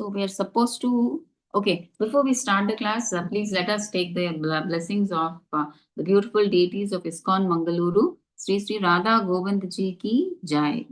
So we are supposed to, okay, before we start the class, please let us take the blessings of the beautiful deities of ISKCON Mangaluru, Sri Radha Govinda Ji ki Jai.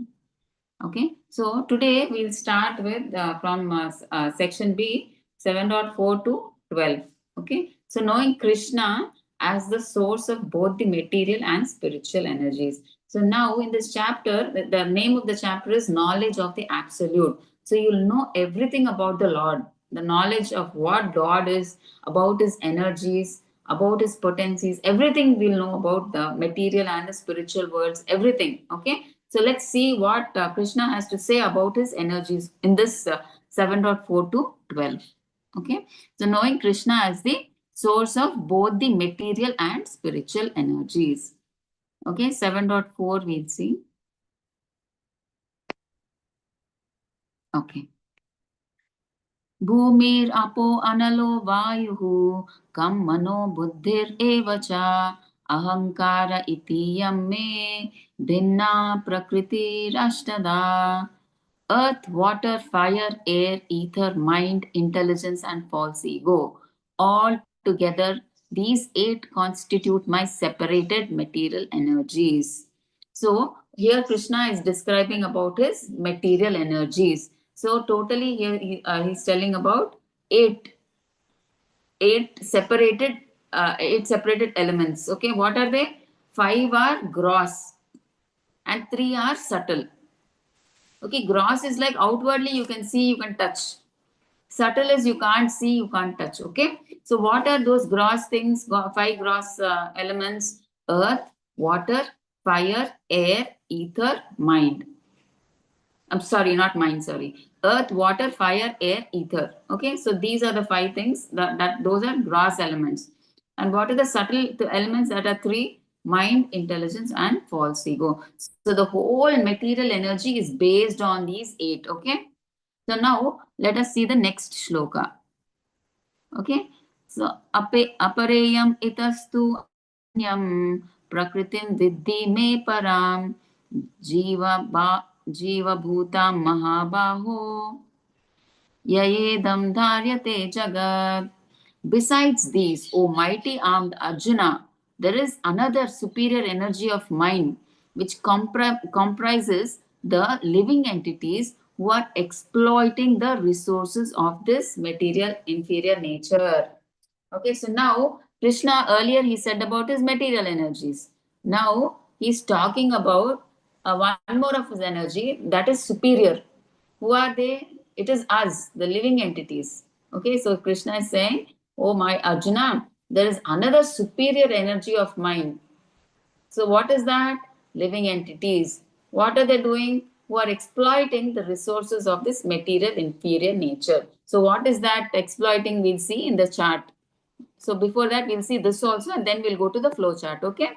Okay, so today we'll start with from section B, 7.4 to 12. Okay, so knowing Krishna as the source of both the material and spiritual energies. So now in this chapter, the name of the chapter is Knowledge of the Absolute. So you'll know everything about the Lord, the knowledge of what God is, about his energies, about his potencies, everything we'll know about the material and the spiritual worlds, everything. Okay, so let's see what Krishna has to say about his energies in this 7.4 to 12. Okay, so knowing Krishna as the source of both the material and spiritual energies. Okay, 7.4 we'll see. Okay. Bhumir apo analo vayuhu kam mano buddhir evacha ahankara itiyam me dinna prakriti rashtada. Earth, water, fire, air, ether, mind, intelligence, and false ego. All together, these 8 constitute my separated material energies. So, here Krishna is describing about his material energies. So, totally here he's telling about 8 eight separated elements. Okay, what are they? 5 are gross and 3 are subtle. Okay, gross is like outwardly you can see, you can touch. Subtle is you can't see, you can't touch. Okay, so what are those gross things? 5 gross elements: earth, water, fire, air, ether, mind. I'm sorry, not mind, sorry. Earth, water, fire, air, ether. Okay, so these are the 5 things that those are gross elements. And what are the subtle elements? That are 3: mind, intelligence, and false ego. So the whole material energy is based on these 8. Okay, so now let us see the next shloka. Okay, so apareyam itastu anyam prakritim vidhi me param jiva bhutam mahabaho yayedam dharyate jagat. Besides these, O mighty armed Arjuna, there is another superior energy of mind which comprises the living entities who are exploiting the resources of this material inferior nature. Okay, so now Krishna earlier he said about his material energies. Now he's talking about one more of his energy that is superior. Who are they? It is us, the living entities. Okay, so Krishna is saying, oh my Arjuna, there is another superior energy of mind. So what is that? Living entities. What are they doing? Who are exploiting the resources of this material inferior nature. So what is that exploiting? We'll see in the chart. So before that, we'll see this also, and then we'll go to the flow chart. Okay.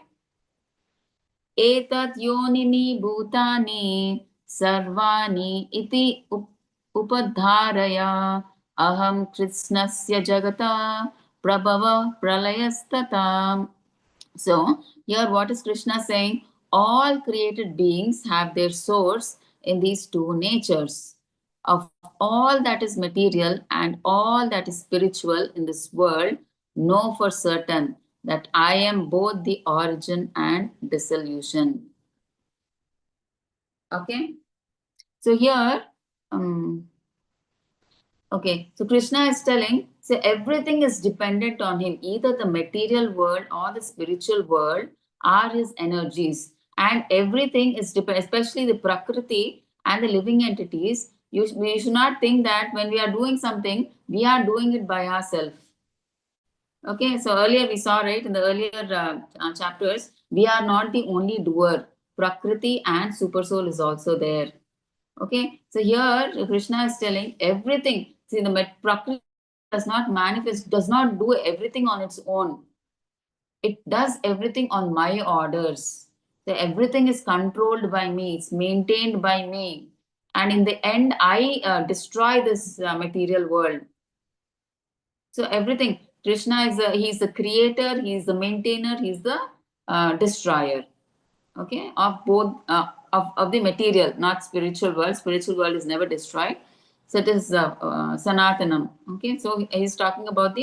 Etat yonini bhutani sarvani iti upadharaya aham krishnasya jagata prabhava pralayastata. So here what is Krishna saying? All created beings have their source in these 2 natures. Of all that is material and all that is spiritual in this world, know for certain that I am both the origin and dissolution. Okay. So here, okay, so Krishna is telling, so everything is dependent on him. Either the material world or the spiritual world are his energies. And everything is dependent, especially the Prakriti and the living entities. We should not think that when we are doing something, we are doing it by ourselves. Okay, so earlier we saw, right, in the earlier chapters, we are not the only doer. Prakriti and Super Soul is also there. Okay, so here Krishna is telling everything. See, the Prakriti does not manifest, does not do everything on its own. It does everything on my orders. So everything is controlled by me, it's maintained by me. And in the end, I destroy this material world. So everything, Krishna is he's the creator, he's the maintainer, he's the destroyer. Okay, of both of the material, not spiritual world. Spiritual world is never destroyed. So it is Sanatanam. Okay, so he's talking about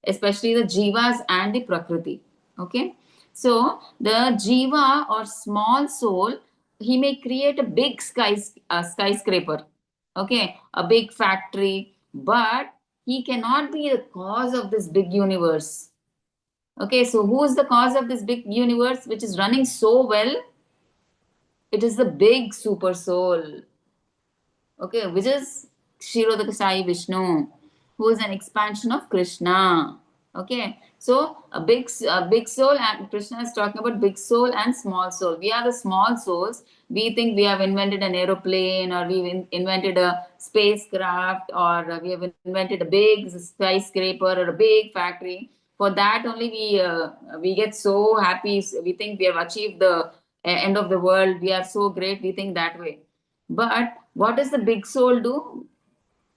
especially the jivas and the prakriti. Okay, so the jiva or small soul, he may create a big skyscraper. Okay, a big factory, but he cannot be the cause of this big universe. Okay, so who is the cause of this big universe which is running so well? It is the big super soul. Okay, which is Kshirodakashayi Vishnu, who is an expansion of Krishna. Okay, so a big soul, and Krishna is talking about big soul and small soul. We are the small souls. We think we have invented an aeroplane, or we've invented a spacecraft, or we have invented a big skyscraper or a big factory. For that only we get so happy. We think we have achieved the end of the world. We are so great. We think that way. But what does the big soul do?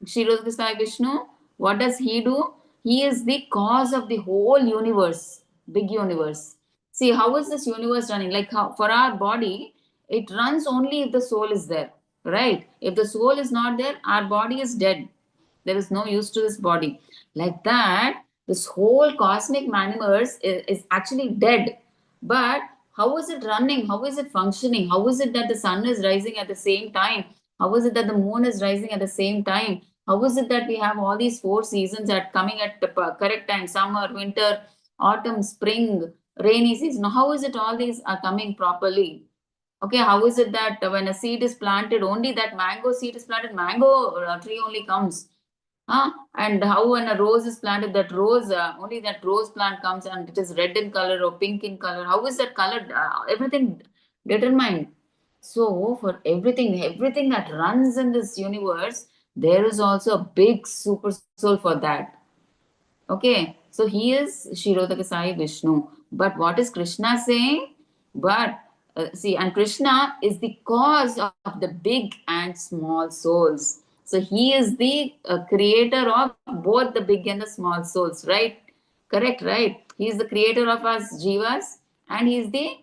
Kshirodaka Sai Vishnu, what does he do? He is the cause of the whole universe, big universe. See, how is this universe running? Like how for our body, it runs only if the soul is there, right? If the soul is not there, our body is dead. There is no use to this body. Like that, this whole cosmic universe is actually dead. But how is it running? How is it functioning? How is it that the sun is rising at the same time? How is it that the moon is rising at the same time? How is it that we have all these four seasons at coming at the correct time? Summer, winter, autumn, spring, rainy season. How is it all these are coming properly? Okay, how is it that when a seed is planted, only that mango seed is planted, mango tree only comes? And how when a rose is planted, that rose, only that rose plant comes and it is red in color or pink in color. How is that colored? Everything determined. So for everything that runs in this universe, there is also a big super soul for that. Okay, so he is Shirodaka Sai Vishnu. But what is Krishna saying? But see, and Krishna is the cause of the big and small souls. So he is the creator of both the big and the small souls, right? Correct, right? He is the creator of us jivas, and he is the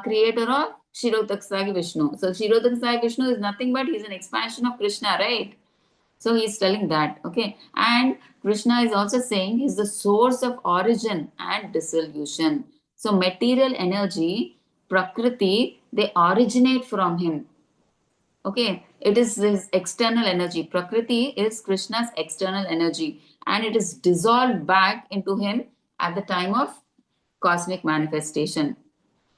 creator of Shirodaka Sai Vishnu. So Shirodaka Sai Vishnu is nothing but he's an expansion of Krishna, right? So he's telling that, okay. And Krishna is also saying he's the source of origin and dissolution. So material energy, Prakriti, they originate from him. Okay, it is his external energy. Prakriti is Krishna's external energy, and it is dissolved back into him at the time of cosmic manifestation.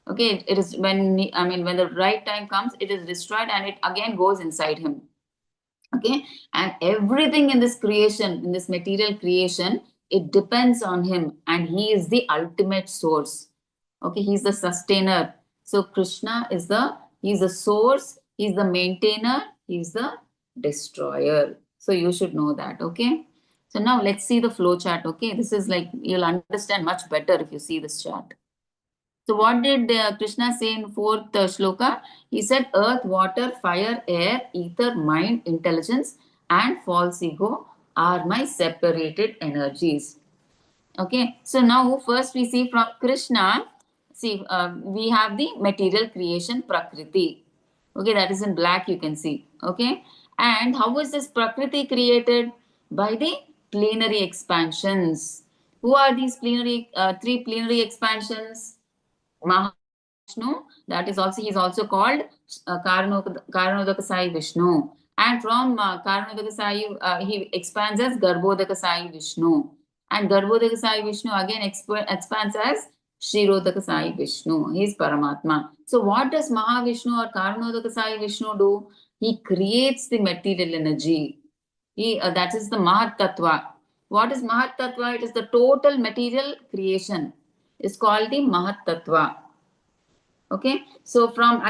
Okay, it is when the right time comes, it is destroyed and it again goes inside him. Okay, and everything in this creation, in this material creation, it depends on him, and he is the ultimate source. Okay, he's the sustainer. So Krishna is he's the source, he's the maintainer, he's the destroyer. So you should know that. Okay, so now let's see the flow chart. Okay, this is like you'll understand much better if you see this chart. So what did Krishna say in fourth shloka? He said earth, water, fire, air, ether, mind, intelligence and false ego are my separated energies. Okay, so now first we see from Krishna, see we have the material creation Prakriti. Okay, that is in black you can see. Okay, and how was this Prakriti created? By the plenary expansions. Who are these three plenary expansions? Mahavishnu, that is also, he is also called Karanodaka Sai Vishnu. And from Karanodaka Sai, he expands as Garbhodaka Sai Vishnu. And Garbhodaka Sai Vishnu again expands as Shirodaka Sai Vishnu. He is Paramatma. So what does Mahavishnu or Karanodaka Sai Vishnu do? He creates the material energy. That is the Mahat Tattva. What is Mahat Tattva? It is the total material creation. It's called the Mahat Tattva. Okay, so from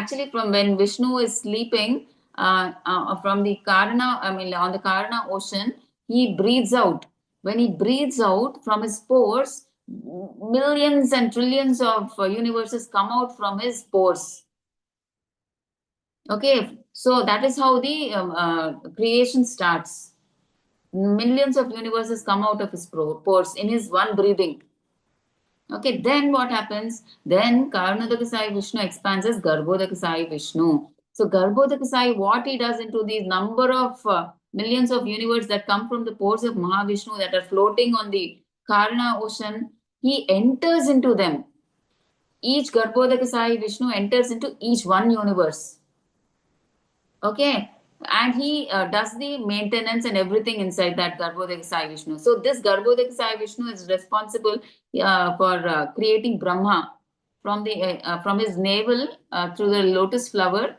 when Vishnu is sleeping, from the Karana, on the Karana ocean, he breathes out. When he breathes out from his pores, millions and trillions of universes come out from his pores. Okay, so that is how the creation starts. Millions of universes come out of his pores in his one breathing. Okay, then what happens? Then Karanodakasai Vishnu expands as Garbhodakasai Vishnu. So Garbhodakasai, what he does into these number of millions of universe that come from the pores of Mahavishnu that are floating on the Karna ocean, he enters into them. Each Garbhodaka Sai Vishnu enters into each one universe. Okay, and he does the maintenance and everything inside that Garbhodaka Sai Vishnu. So this Garbhodaka Sai Vishnu is responsible for creating Brahma from his navel through the lotus flower.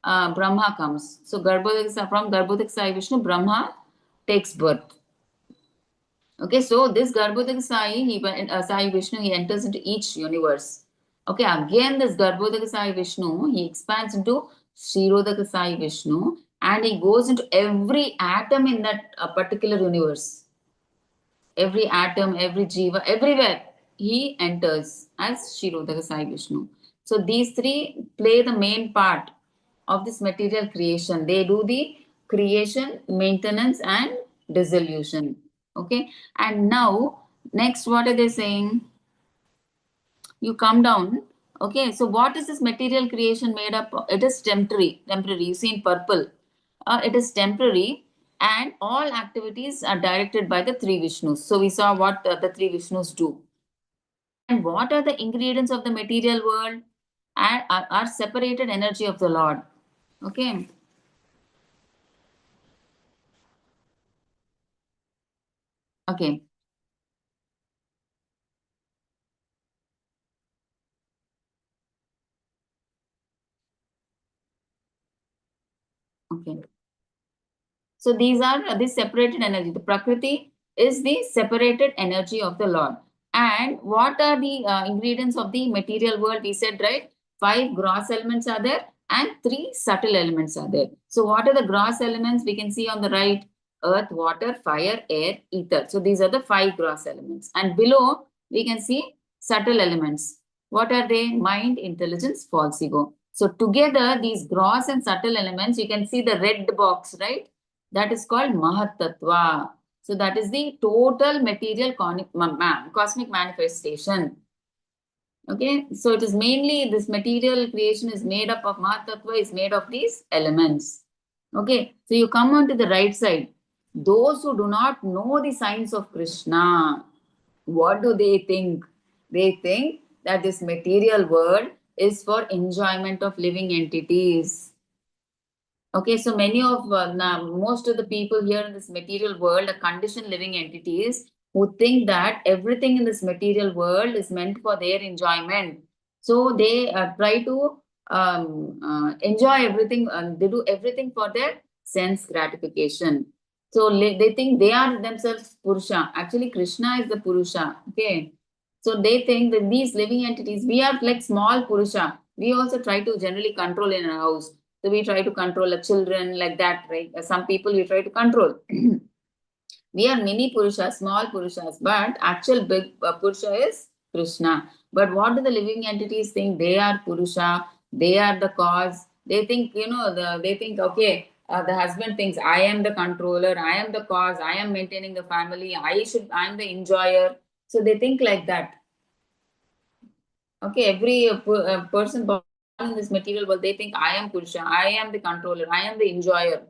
Brahma comes. So from Garbhodaka Sai Vishnu, Brahma takes birth. Okay, so this Garbhodaka Sai Vishnu, he enters into each universe. Okay, again this Garbhodaka Sai Vishnu, he expands into Sri Radha Sai Vishnu, and he goes into every atom in that particular universe. Every atom, every jiva, everywhere he enters as Sri Radha Sai Vishnu. So these three play the main part of this material creation. They do the creation, maintenance, and dissolution. Okay, and now next, what are they saying? You come down. Okay, so what is this material creation made up of? It is temporary. You see in purple. It is temporary, and all activities are directed by the three Vishnus. So we saw what the three Vishnus do. And what are the ingredients of the material world? Are separated energy of the Lord. Okay. Okay. Okay. So these are this separated energy. The Prakriti is the separated energy of the Lord. And what are the ingredients of the material world? We said, right? 5 gross elements are there and 3 subtle elements are there. So what are the gross elements? We can see on the right: earth, water, fire, air, ether. So these are the 5 gross elements. And below, we can see subtle elements. What are they? Mind, intelligence, false ego. So together, these gross and subtle elements, you can see the red box, right? That is called Mahatattva. So that is the total material cosmic manifestation. Okay, so it is mainly this material creation is made up of Mahatattva, is made of these elements. Okay, so you come on to the right side. Those who do not know the science of Krishna, what do they think? They think that this material world is for enjoyment of living entities. Okay, so most of the people here in this material world are conditioned living entities who think that everything in this material world is meant for their enjoyment. So they try to enjoy everything, they do everything for their sense gratification. So they think they are themselves Purusha. Actually, Krishna is the Purusha. Okay. So they think that these living entities, we are like small Purusha. We also try to generally control in our house. So we try to control the children like that, right? Some people we try to control. We are mini Purushas, small Purushas, but actual big Purusha is Krishna. But what do the living entities think? They are Purusha, they are the cause. They think, they think, okay, the husband thinks, I am the controller, I am the cause, I am maintaining the family, I am the enjoyer. So they think like that. Okay, every person born in this material world, they think I am Purusha, I am the controller, I am the enjoyer.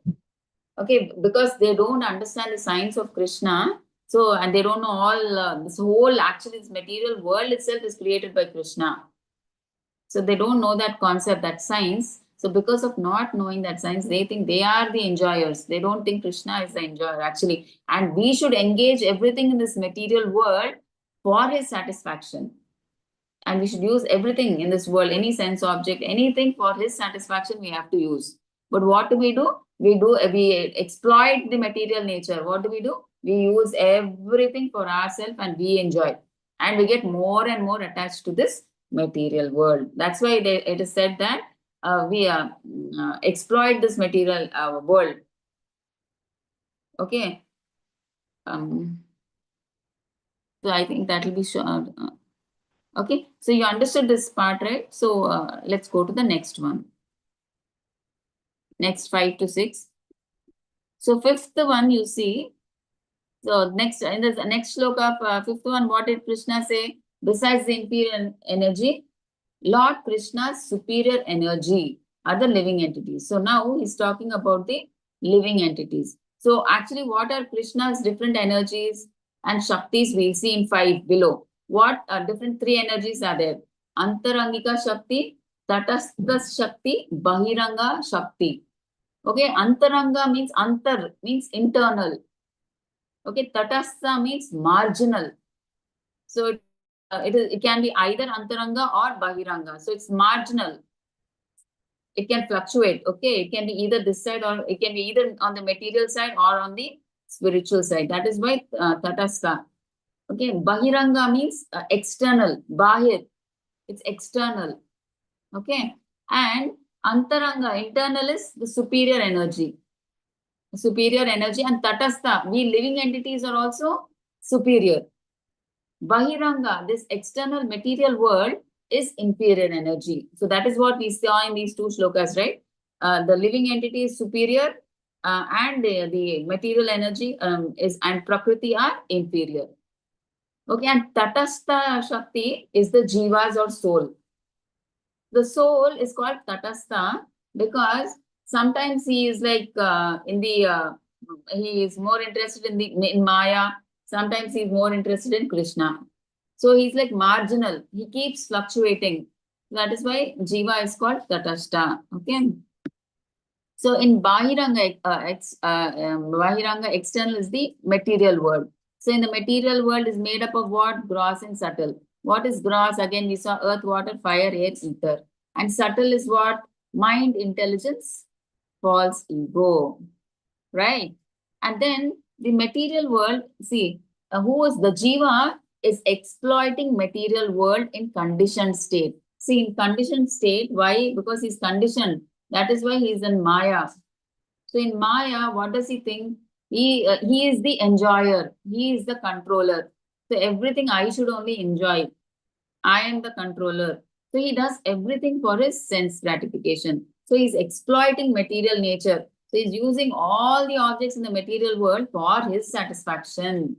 Okay, because they don't understand the science of Krishna. So, and they don't know all this whole actually this material world itself is created by Krishna. So they don't know that concept, that science. So because of not knowing that science, they think they are the enjoyers. They don't think Krishna is the enjoyer actually. And we should engage everything in this material world for his satisfaction. And we should use everything in this world, any sense object, anything for his satisfaction we have to use. But what do? We exploit the material nature. What do? We use everything for ourselves and we enjoy. And we get more and more attached to this material world. That's why it is said that we exploit this material world. Okay. So I think that will be sure. Okay, so you understood this part, right? So let's go to the next one. Next 5 to 6. So fifth one you see. So next in the next sloka of fifth one, what did Krishna say? Besides the inferior energy, Lord Krishna's superior energy are the living entities. So now he's talking about the living entities. So actually, what are Krishna's different energies and Shaktis we'll see in 5 below. What different 3 energies are there? Antarangika Shakti, Tatastha Shakti, Bahiranga Shakti. Okay, Antaranga means Antar means internal. Okay, Tatastha means marginal. So it can be either Antaranga or Bahiranga. So it's marginal. It can fluctuate. Okay, it can be either this side or it can be either on the material side or on the spiritual side. That is why Tatastha. Okay, Bahiranga means external. Bahir, it's external. Okay, and Antaranga, internal is the superior energy. Superior energy, and Tatastha, we living entities are also superior. Bahiranga, this external material world, is inferior energy. So that is what we saw in these 2 shlokas, right? The living entity is superior, and the material energy is and Prakriti are inferior. Okay, and Tatastha Shakti is the jivas or soul. The soul is called Tatastha because sometimes he is like he is more interested in Maya. Sometimes he is more interested in Krishna. So he's like marginal. He keeps fluctuating. That is why Jiva is called Tatastha. Okay. So in Bahiranga, Bahiranga external is the material world. So in the material world is made up of what? Gross and subtle. What is gross? Again, we saw earth, water, fire, air, ether. And subtle is what? Mind, intelligence, false ego. Right? And then the material world, see, who is the Jiva is exploiting material world in conditioned state. See, in conditioned state, why? Because he's conditioned. That is why he is in Maya. So in Maya, what does he think? He is the enjoyer. He is the controller. So everything I should only enjoy. I am the controller. So he does everything for his sense gratification. So he's exploiting material nature. So he's using all the objects in the material world for his satisfaction.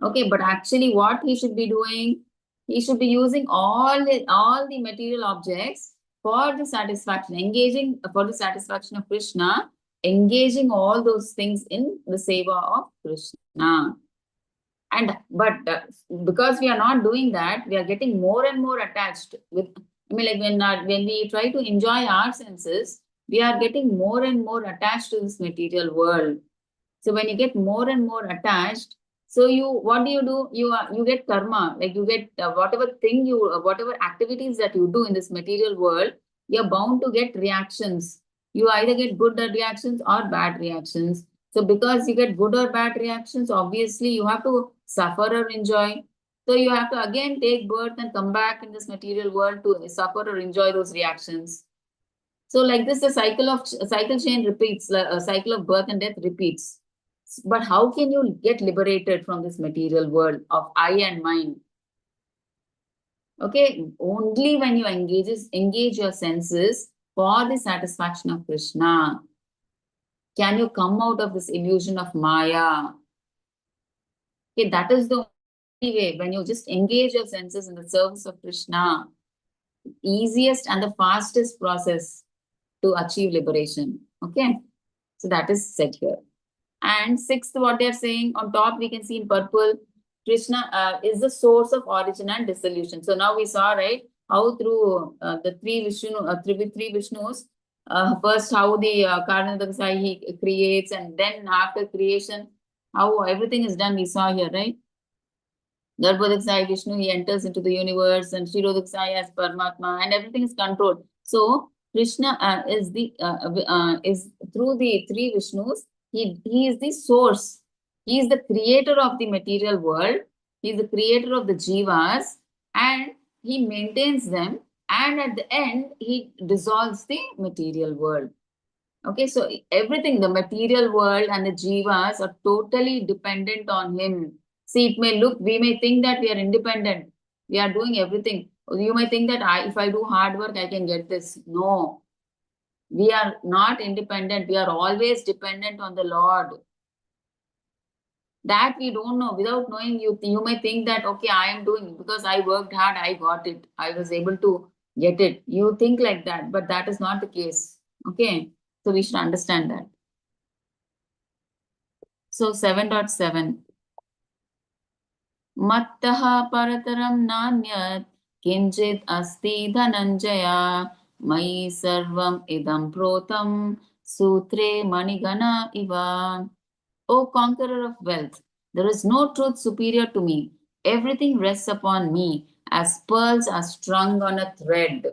Okay, but actually what he should be doing? He should be using all the material objects for the satisfaction, engaging for the satisfaction of Krishna, engaging all those things in the seva of Krishna. And but because we are not doing that, we are getting more and more attached with. I mean, like when we try to enjoy our senses, we are getting more and more attached to this material world. So when you get more and more attached, so what do? You get karma, like you get whatever activities that you do in this material world, you're bound to get reactions. You either get good reactions or bad reactions. So because you get good or bad reactions, obviously you have to suffer or enjoy. So you have to again take birth and come back in this material world to suffer or enjoy those reactions. So like this, the cycle chain repeats, a cycle of birth and death repeats. But how can you get liberated from this material world of I and mind? Okay, only when you engage your senses for the satisfaction of Krishna can you come out of this illusion of Maya. Okay, that is the only way. When you just engage your senses in the service of Krishna, easiest and the fastest process to achieve liberation. Okay, so that is said here. And sixth, what they are saying on top, we can see in purple, Krishna is the source of origin and dissolution. So now we saw, right, how through the three Vishnus, first how the Karnadakasai he creates, and then after creation, how everything is done, we saw here, right? Garbhodakasai Vishnu, he enters into the universe, and Kshirodakasai as Paramatma, and everything is controlled. So Krishna is through the 3 Vishnus, he is the source. He is the creator of the material world. He is the creator of the jivas, and he maintains them. And at the end, he dissolves the material world. Okay, so everything, the material world and the jivas are totally dependent on him. See, we may think that we are independent. We are doing everything. You may think that if I do hard work, I can get this. No, we are not independent. We are always dependent on the Lord. That we don't know. Without knowing, you may think that, okay, I am doing because I worked hard, I got it. I was able to get it. You think like that, but that is not the case. Okay, so we should understand that. So 7.7. Mattaha parataram nanyat kinchit asti dhananjaya mai sarvam idam protam sutre manigana iva. O conqueror of wealth, there is no truth superior to me. Everything rests upon me as pearls are strung on a thread.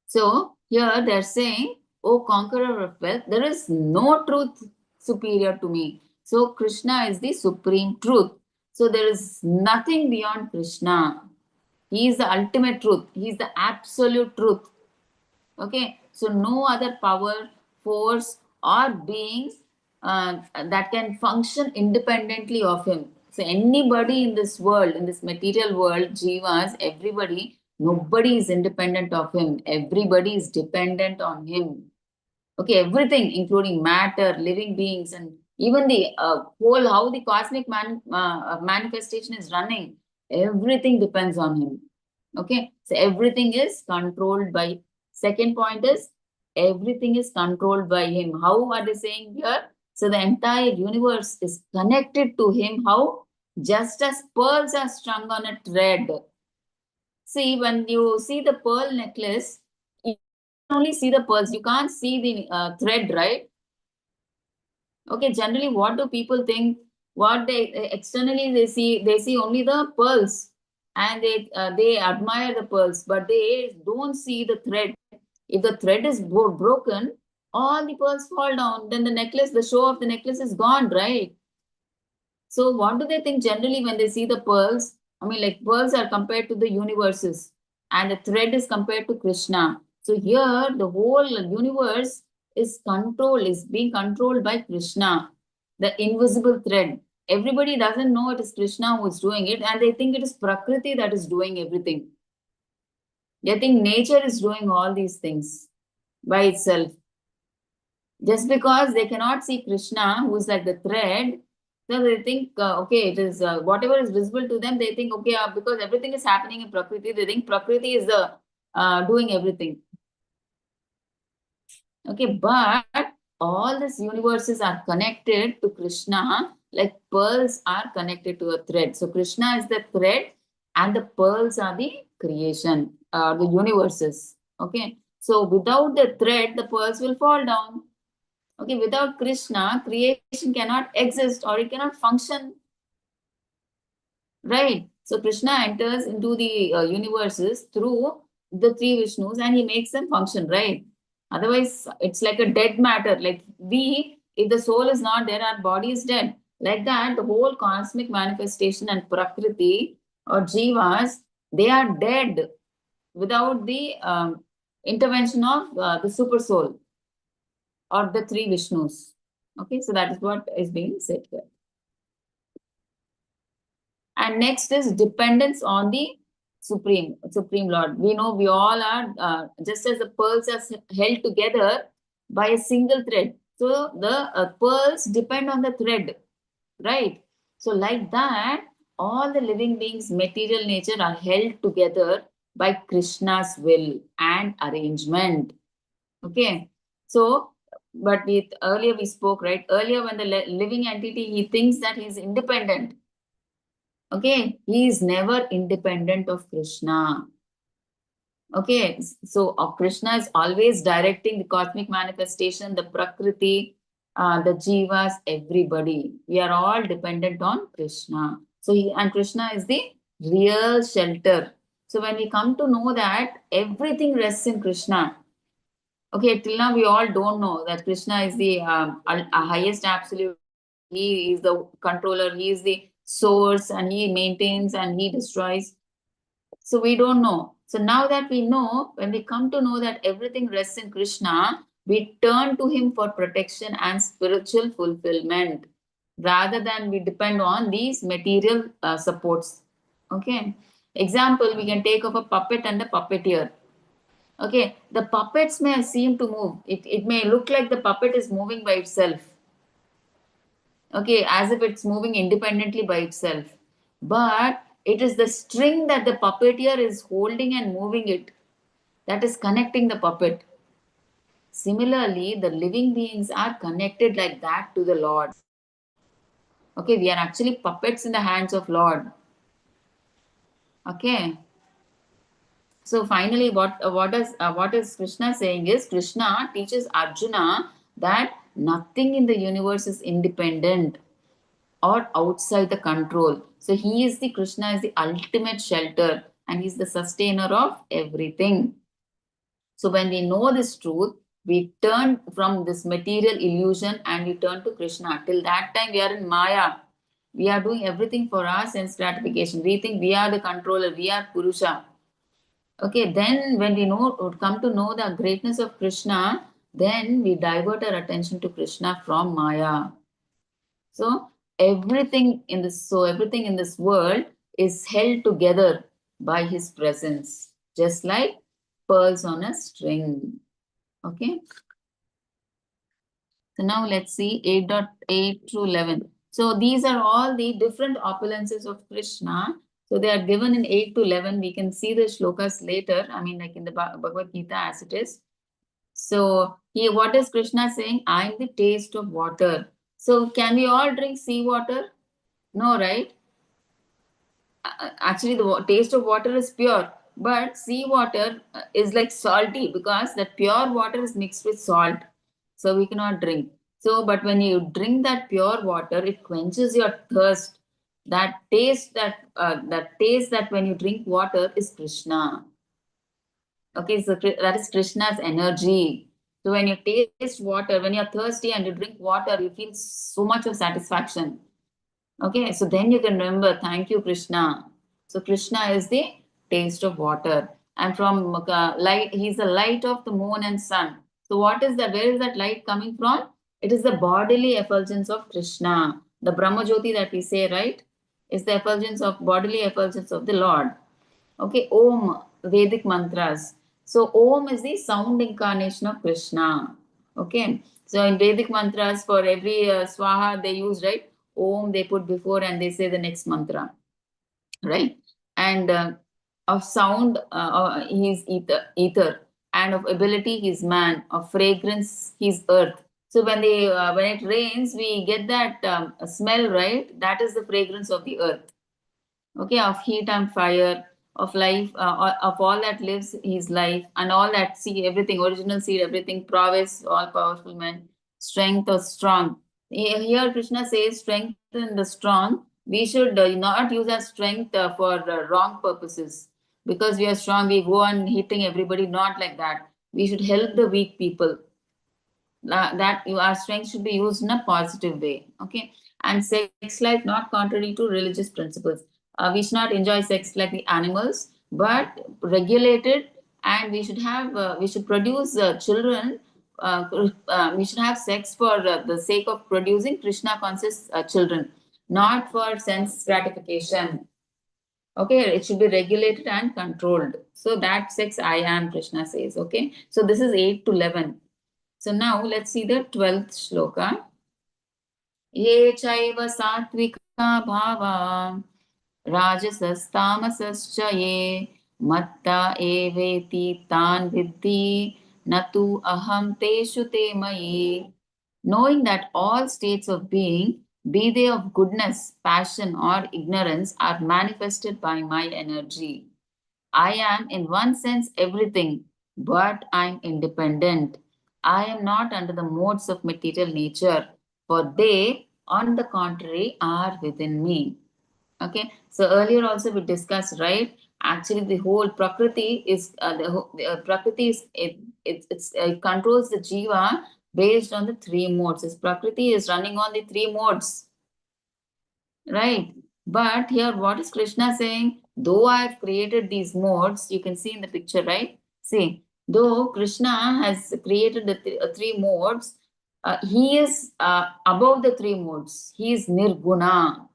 So here they're saying, O conqueror of wealth, there is no truth superior to me. So Krishna is the supreme truth. So there is nothing beyond Krishna. He is the ultimate truth. He is the absolute truth. Okay, so no other power, force, or beings that can function independently of him. So anybody in this world, in this material world, jivas, everybody, nobody is independent of him. Everybody is dependent on him. Okay, everything, including matter, living beings, and even the whole how the cosmic manifestation is running, everything depends on him. Okay, so everything is controlled by. Second point is everything is controlled by him. How are they saying here? So the entire universe is connected to him. How? Just as pearls are strung on a thread. See, when you see the pearl necklace, you only see the pearls. You can't see the thread, right? Okay, generally, what do people think? What they externally they see only the pearls, and they admire the pearls, but they don't see the thread. If the thread is broken, all the pearls fall down. Then the necklace, the show of the necklace is gone, right? So what do they think generally when they see the pearls? I mean, like pearls are compared to the universes, and the thread is compared to Krishna. So here, the whole universe is being controlled by Krishna, the invisible thread. Everybody doesn't know it is Krishna who is doing it, and they think it is Prakriti that is doing everything. They think nature is doing all these things by itself. Just because they cannot see Krishna, who is like the thread, so they think, okay, it is whatever is visible to them, they think, okay, because everything is happening in Prakriti, they think Prakriti is the doing everything. Okay, but all these universes are connected to Krishna, like pearls are connected to a thread. So Krishna is the thread, and the pearls are the creation, the universes. Okay, so without the thread, the pearls will fall down. Okay, without Krishna, creation cannot exist or it cannot function. Right. So Krishna enters into the universes through the three Vishnus and he makes them function, right? Otherwise, it's like a dead matter. Like if the soul is not there, our body is dead. Like that, the whole cosmic manifestation and Prakriti or Jivas, they are dead without the intervention of the super soul or the three Vishnus. Okay, so that is what is being said here. And next is dependence on the Supreme Lord. We know we all are, just as the pearls are held together by a single thread. So the pearls depend on the thread, right? So like that, all the living beings, material nature are held together by Krishna's will and arrangement. Okay. So, but earlier we spoke, right? Earlier when the living entity, he thinks that he's independent. Okay, he is never independent of Krishna. Okay, so Krishna is always directing the cosmic manifestation, the Prakriti, the Jivas, everybody. We are all dependent on Krishna. So, and Krishna is the real shelter. So, when we come to know that everything rests in Krishna, okay, till now we all don't know that Krishna is the highest absolute. He is the controller, he is the source, and he maintains and he destroys. So we don't know. So now that we know, when we come to know that everything rests in Krishna, we turn to him for protection and spiritual fulfillment rather than we depend on these material supports. Okay. Example, we can take of a puppet and a puppeteer. Okay, the puppets may seem to move. It may look like the puppet is moving by itself. Okay, as if it's moving independently by itself. But it is the string that the puppeteer is holding and moving it that is connecting the puppet. Similarly, the living beings are connected like that to the Lord. Okay, we are actually puppets in the hands of Lord. Okay. So finally, what is Krishna saying is, Krishna teaches Arjuna that nothing in the universe is independent or outside the control. So he is the Krishna is the ultimate shelter and he's the sustainer of everything. So when we know this truth, we turn from this material illusion and we turn to Krishna. Till that time, we are in Maya. We are doing everything for our sense gratification. We think we are the controller, we are Purusha. Okay, then when we come to know the greatness of Krishna, then we divert our attention to Krishna from Maya. So everything in this world is held together by his presence, just like pearls on a string. Okay. So now let's see 8.8 to 11. So these are all the different opulences of Krishna. So they are given in 8 to 11. We can see the shlokas later. I mean, like in the Bhagavad Gita as it is. So here, what is Krishna saying? I am the taste of water. So can we all drink sea water? No, right? Actually, the taste of water is pure, but sea water is like salty because that pure water is mixed with salt, so we cannot drink. So but when you drink that pure water, it quenches your thirst. That taste that when you drink water is Krishna. Okay, so that is Krishna's energy. So when you taste water, when you're thirsty and you drink water, you feel so much of satisfaction. Okay, so then you can remember, thank you, Krishna. So Krishna is the taste of water. And from light, he's the light of the moon and sun. So what is that? Where is that light coming from? It is the bodily effulgence of Krishna. The Brahma Jyoti that we say, right? Is the effulgence of bodily effulgence of the Lord. Okay, Om, Vedic mantras. So Om is the sound incarnation of Krishna. Okay, so in Vedic mantras, for every Swaha they use, right? Om they put before and they say the next mantra, right? And of sound, he's ether, and of ability, he's man. Of fragrance, he's earth. So when it rains, we get that smell, right? That is the fragrance of the earth. Okay, of heat and fire, of life, of all that lives his life, and all that see everything, original seed, everything, prowess, all powerful man, strength or strong. Here Krishna says strengthen the strong. We should not use our strength for wrong purposes. Because we are strong, we go on hitting everybody, not like that. We should help the weak people. Our strength should be used in a positive way. Okay, and sex life not contrary to religious principles. We should not enjoy sex like the animals, but regulated, and we should produce children. We should have sex for the sake of producing Krishna conscious children, not for sense gratification. Okay, it should be regulated and controlled. So that sex I am, Krishna says. Okay, so this is 8 to 11. So now let's see the 12th shloka. Ye chaiva satvika bhava rajasastamasascha ye matta eveti tan viddhi natu aham teshu te mayi. Knowing that all states of being, be they of goodness, passion, or ignorance, are manifested by my energy. I am, in one sense, everything, but I'm independent. I am not under the modes of material nature, for they, on the contrary, are within me. Okay, so earlier also we discussed, right? Actually, the whole Prakriti is Prakriti is it controls the Jiva based on the three modes. This Prakriti is running on the three modes, right? But here, what is Krishna saying? Though I have created these modes, you can see in the picture, right? See, though Krishna has created the three modes, he is above the three modes. He is Nirguna.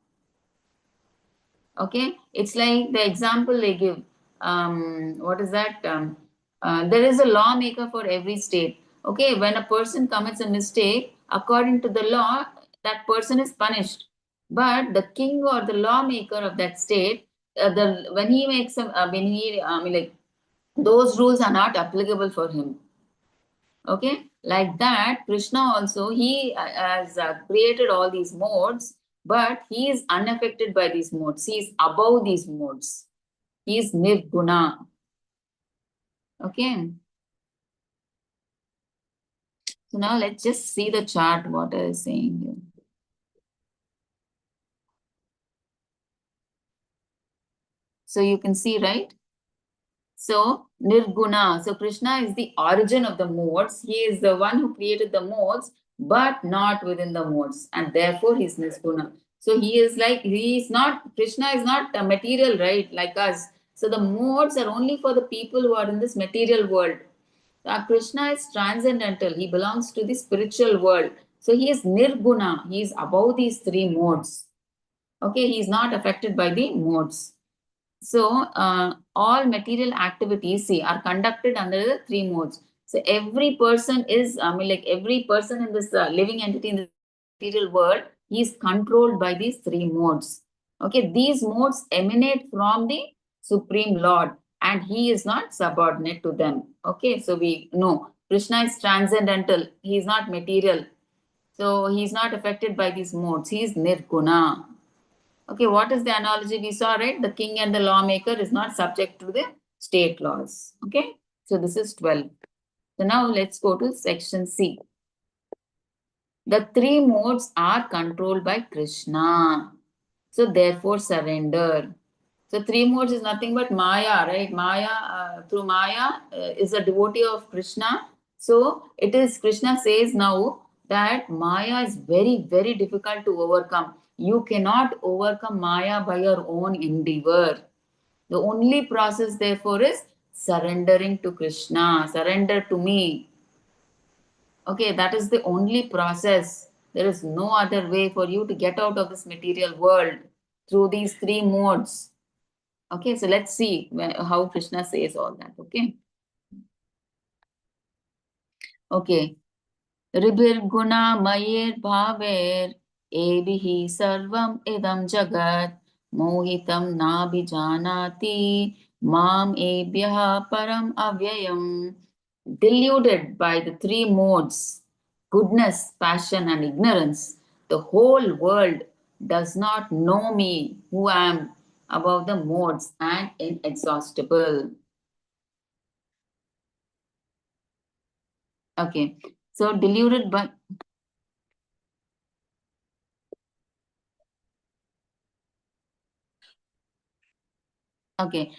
Okay, it's like the example they give. What is that? There is a lawmaker for every state. Okay, when a person commits a mistake, according to the law, that person is punished. But the king or the lawmaker of that state, the when he makes a, when he, I mean, like those rules are not applicable for him. Okay, like that, Krishna also he has created all these modes, but he is unaffected by these modes. He is above these modes. He is nirguna. Okay. So now let's just see the chart, what I was saying here. So you can see, right? So nirguna. So Krishna is the origin of the modes. He is the one who created the modes, but not within the modes. And therefore he is nirguna. So he is like, he is not, Krishna is not a material, right? Like us. So the modes are only for the people who are in this material world. Krishna is transcendental. He belongs to the spiritual world. So he is nirguna. He is above these three modes. Okay, he is not affected by the modes. So all material activities, see, are conducted under the three modes. So every person is, I mean, like every person in this living entity in the material world, he is controlled by these three modes. Okay, these modes emanate from the Supreme Lord, and he is not subordinate to them. Okay, so we know Krishna is transcendental. He is not material. So he is not affected by these modes. He is nirguna. Okay, what is the analogy we saw, right? The king and the lawmaker is not subject to the state laws. Okay, so this is 12. So now let's go to section C. The three modes are controlled by Krishna. So therefore surrender. So three modes is nothing but Maya, right? Maya, through Maya is a devotee of Krishna. So it is, Krishna says now that Maya is very, very difficult to overcome. You cannot overcome Maya by your own endeavor. The only process therefore is surrendering to Krishna. Surrender to me. Okay, that is the only process. There is no other way for you to get out of this material world through these three modes. Okay, so let's see how Krishna says all that. Okay. Okay. Ribhirguna mayir bhaver evihi sarvam idam jagat mohitam nabhijanati mam ebhyaha param avyayam. Deluded by the three modes, goodness, passion, and ignorance, the whole world does not know me, who am above the modes and inexhaustible. Okay, so deluded by, okay,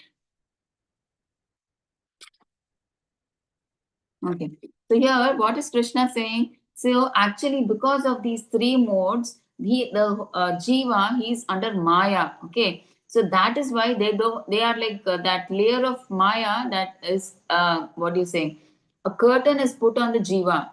okay. So here, what is Krishna saying? So actually, because of these three modes, the jiva, he is under Maya. Okay, so that is why they are like that layer of Maya, that is what do you say? A curtain is put on the jiva.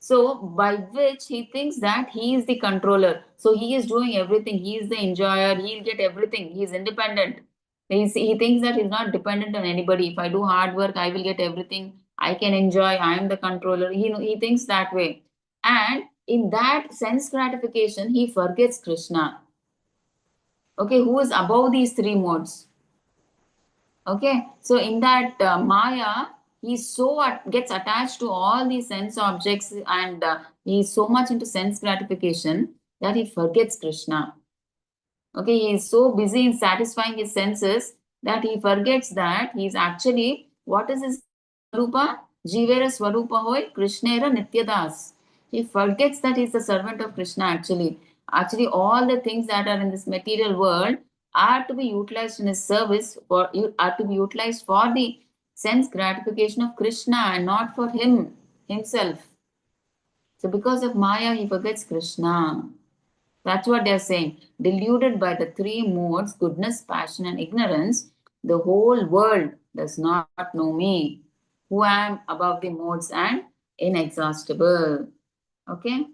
So by which he thinks that he is the controller. So he is doing everything. He is the enjoyer. He'll get everything. He is independent. He thinks that he's not dependent on anybody. If I do hard work, I will get everything. I can enjoy. I am the controller. He thinks that way. And in that sense gratification, he forgets Krishna. Okay, who is above these three modes? Okay, so in that Maya, he gets attached to all these sense objects, and he's so much into sense gratification that he forgets Krishna. Okay, he is so busy in satisfying his senses that he forgets that he's actually, what is his Swarupa? Jivera Swarupa hoy Krishnera Nityadas. He forgets that he's the servant of Krishna actually. Actually, all the things that are in this material world are to be utilized in his service, are to be utilized for the sense gratification of Krishna and not for himself. So because of Maya, he forgets Krishna. That's what they're saying. Deluded by the three modes, goodness, passion, and ignorance, the whole world does not know me, who am above the modes and inexhaustible. Okay?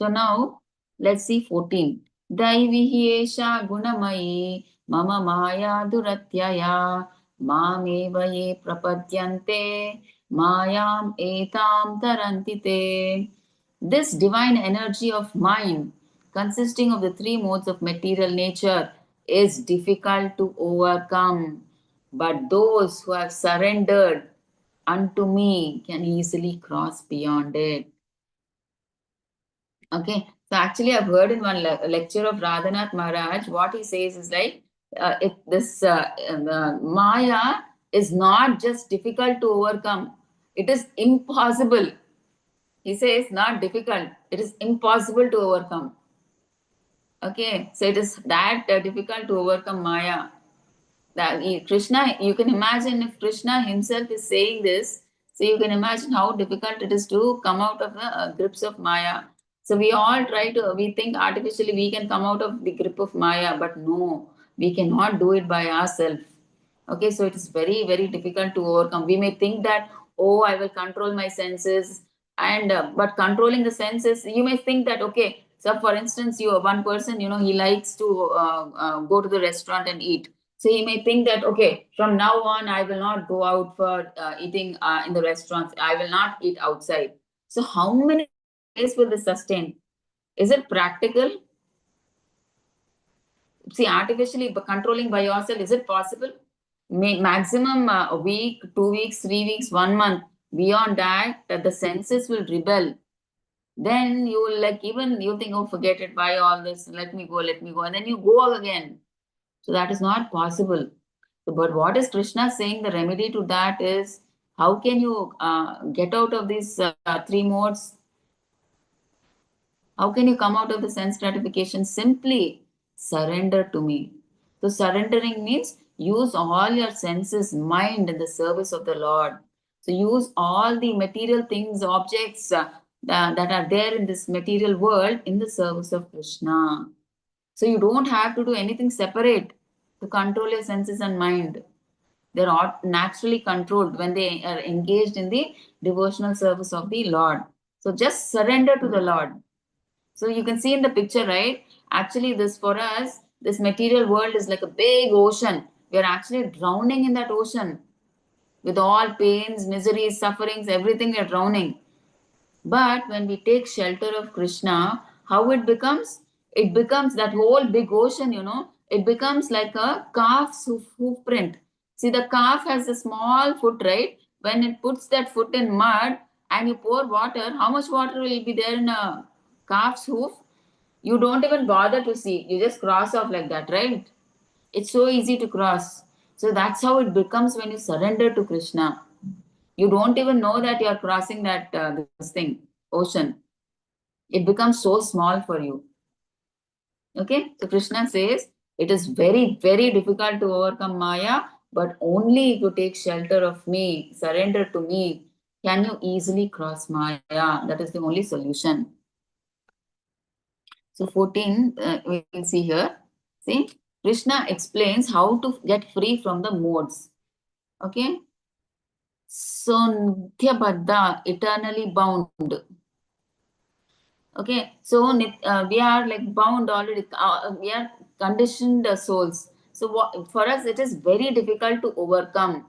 So now let's see 14. Daivihi esha gunamayi mama maya duratyaya mameva ye prapadyante mayam etam tarantite. This divine energy of mind, consisting of the three modes of material nature, is difficult to overcome. But those who have surrendered unto me can easily cross beyond it. Okay, So actually, I've heard in one lecture of Radhanath Maharaj, what he says is like, if this Maya is not just difficult to overcome, it is impossible. He says not difficult, it is impossible to overcome. Okay, so it is that difficult to overcome Maya. That Krishna, you can imagine if Krishna himself is saying this, so you can imagine how difficult it is to come out of the grips of Maya. So we all try to, we think artificially we can come out of the grip of Maya, but no, we cannot do it by ourselves. Okay, so it is very, very difficult to overcome. We may think that, oh, I will control my senses, and but controlling the senses, you may think that, okay, so for instance, you one person, he likes to go to the restaurant and eat. So he may think that, okay, from now on, I will not go out for eating in the restaurants. I will not eat outside. So how many days will this sustain? Is it practical? See, artificially controlling by yourself, is it possible? Maximum a week, 2 weeks, 3 weeks, 1 month. Beyond that, the senses will rebel. Then you will like even you think, oh, forget it, why all this? Let me go, and then you go again. So that is not possible. But what is Krishna saying? The remedy to that is how can you get out of these three modes? How can you come out of the sense gratification? Simply surrender to me. So, surrendering means use all your senses, mind in the service of the Lord. So, use all the material things, objects that are there in this material world in the service of Krishna. So, you don't have to do anything separate to control your senses and mind. They're all naturally controlled when they are engaged in the devotional service of the Lord. So, just surrender to the Lord. So you can see in the picture, right? Actually, this for us, this material world is like a big ocean. We are actually drowning in that ocean with all pains, miseries, sufferings, everything we are drowning. But when we take shelter of Krishna, how it becomes? It becomes that whole big ocean, it becomes like a calf's hoof print. See, the calf has a small foot, right? When it puts that foot in mud and you pour water, how much water will be there in a calf's hoof? You don't even bother to see. You just cross off like that, right? It's so easy to cross. So that's how it becomes when you surrender to Krishna. You don't even know that you are crossing that this thing, ocean. It becomes so small for you. Okay, so Krishna says it is very, very difficult to overcome Maya, but only if you take shelter of me, surrender to me, can you easily cross Maya. That is the only solution. So 14, we will see here. See, Krishna explains how to get free from the modes. Okay. So Nitya eternally bound. Okay. So we are like bound already. We are conditioned souls. So for us, it is very difficult to overcome.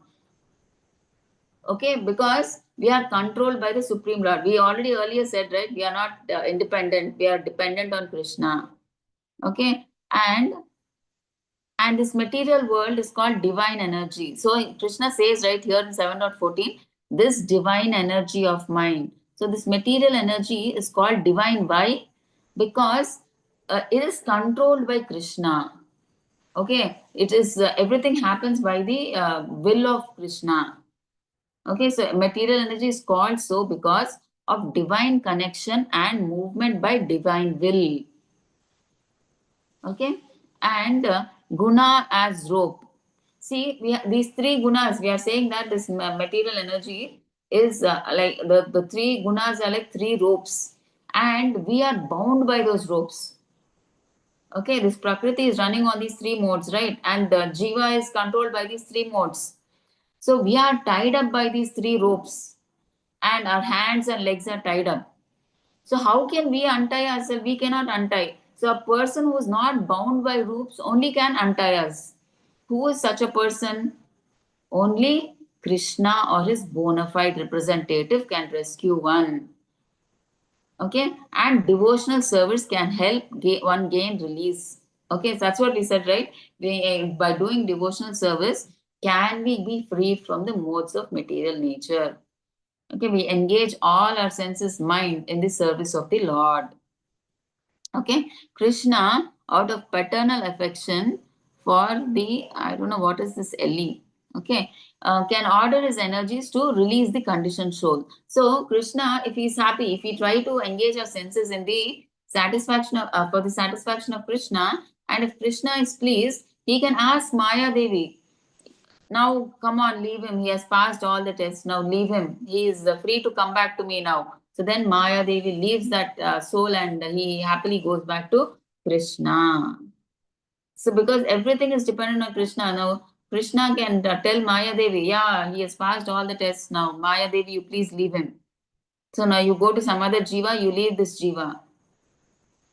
Okay, because we are controlled by the Supreme Lord. We already earlier said, right? We are not independent. We are dependent on Krishna. Okay, and this material world is called divine energy. So Krishna says right here in 7.14, this divine energy of mind. So this material energy is called divine. Why? Because it is controlled by Krishna. Okay, it is everything happens by the will of Krishna. Okay, so material energy is called so because of divine connection and movement by divine will. Okay, and guna as rope. See, these three gunas, we are saying that this material energy is like the three gunas are like three ropes, and we are bound by those ropes. Okay, this Prakriti is running on these three modes, right? And the Jiva is controlled by these three modes. So we are tied up by these three ropes, and our hands and legs are tied up. So how can we untie ourselves? We cannot untie. So a person who is not bound by ropes only can untie us. Who is such a person? Only Krishna or his bona fide representative can rescue one. Okay, and devotional service can help one gain release. Okay, so that's what we said, right? By doing devotional service, can we be free from the modes of material nature? Okay, we engage all our senses, mind in the service of the Lord. Okay, Krishna, out of paternal affection for the, I don't know what is this LE, okay, can order his energies to release the conditioned soul. So, Krishna, if he's happy, if we try to engage our senses in the satisfaction of, for the satisfaction of Krishna, and if Krishna is pleased, he can ask Maya Devi, now, come on, leave him. He has passed all the tests. Now, leave him. He is free to come back to me now. So then Maya Devi leaves that soul and he happily goes back to Krishna. So, because everything is dependent on Krishna, now Krishna can tell Maya Devi, yeah, he has passed all the tests now. Maya Devi, you please leave him. So now you go to some other Jiva, you leave this Jiva.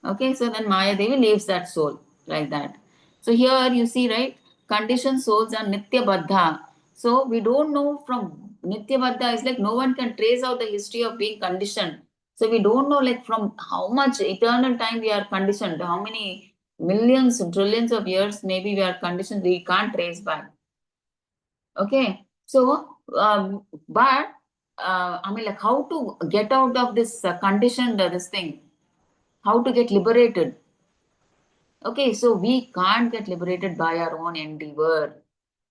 Okay, so then Maya Devi leaves that soul like that. So here you see, right, conditioned souls are Nitya Baddha. So we don't know from Nitya Baddha is like no one can trace out the history of being conditioned. So we don't know like from how much eternal time we are conditioned, how many millions, trillions of years maybe we are conditioned, we can't trace back. Okay, so but I mean like how to get out of this conditioned this thing, how to get liberated. Okay, so we can't get liberated by our own endeavor.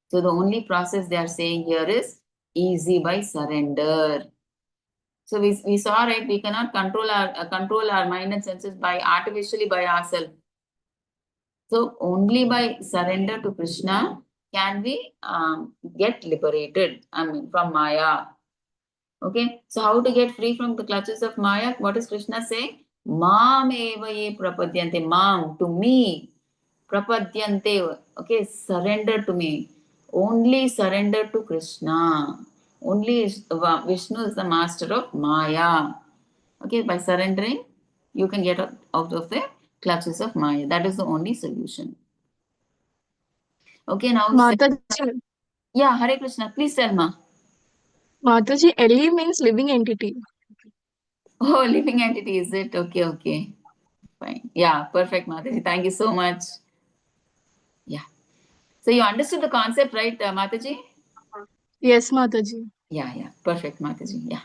So the only process they are saying here is easy by surrender. So we saw, right, we cannot control our mind and senses by artificially by ourselves. So only by surrender to Krishna can we get liberated. I mean from Maya. Okay, so how to get free from the clutches of Maya? What does Krishna say? Mam eva ye prapadyante. Mam, to me. Prapadyante. Okay, surrender to me. Only surrender to Krishna. Only Vishnu is the master of Maya. Okay, by surrendering, you can get out of the clutches of Maya. That is the only solution. Okay, now, Mataji, yeah, Hare Krishna. Please tell Ma. Mataji, LE means living entity. Oh, living entity, is it? Okay, okay. Fine. Yeah, perfect, Mataji. Thank you so much. Yeah. So you understood the concept, right, Mataji? Yes, Mataji. Yeah, yeah. Perfect, Mataji. Yeah.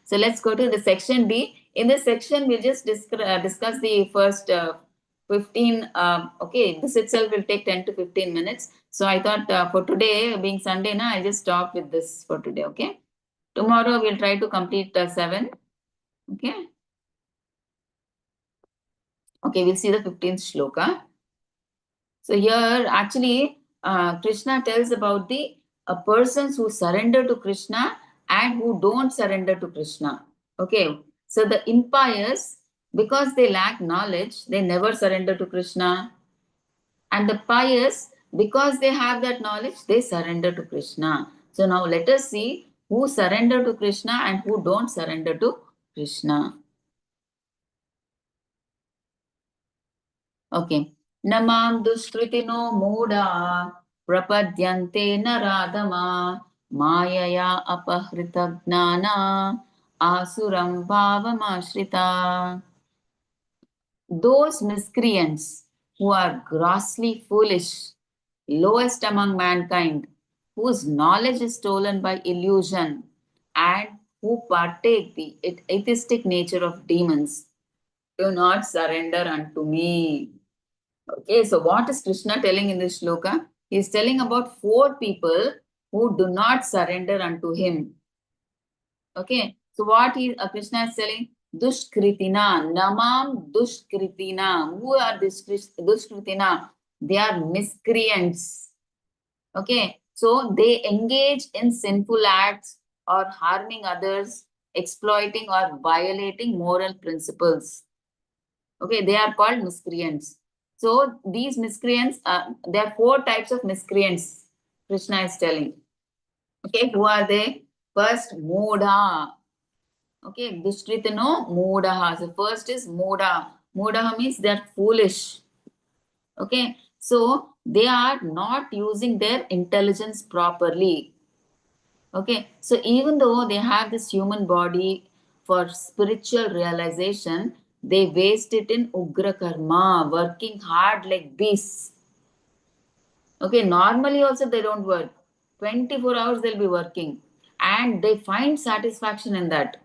So let's go to the section D. In this section, we'll just discuss the first 15. Okay, this itself will take 10 to 15 minutes. So I thought for today, being Sunday, na, I just stop with this for today. Okay. Tomorrow, we'll try to complete 7. Okay. Okay, we'll see the 15th shloka. So here, actually, Krishna tells about the persons who surrender to Krishna and who don't surrender to Krishna. Okay, so the impious, because they lack knowledge, they never surrender to Krishna, and the pious, because they have that knowledge, they surrender to Krishna. So now let us see who surrender to Krishna and who don't surrender to Krishna. Okay. Namam duskritino mooda prapadyante naradama mayaya apahrita gnana asuram bhavamashrita. Those miscreants who are grossly foolish, lowest among mankind, whose knowledge is stolen by illusion, and who partake the atheistic nature of demons, do not surrender unto me. Okay, so what is Krishna telling in this shloka? He is telling about 4 people who do not surrender unto him. Okay, so what Krishna is telling? Dushkritina, Namam Dushkritina. Who are this Dushkritina? They are miscreants. Okay, so they engage in sinful acts or harming others, exploiting or violating moral principles. Okay, they are called miscreants. So these miscreants, there are 4 types of miscreants. Krishna is telling. Okay, who are they? First, Moda. Okay, Dushtritano, Modaha. So first is Moda. Modaha means they are foolish. Okay, so they are not using their intelligence properly. Okay, so even though they have this human body for spiritual realization, they waste it in Ugra Karma, working hard like beasts. Okay, normally also they don't work. 24 hours they'll be working and they find satisfaction in that.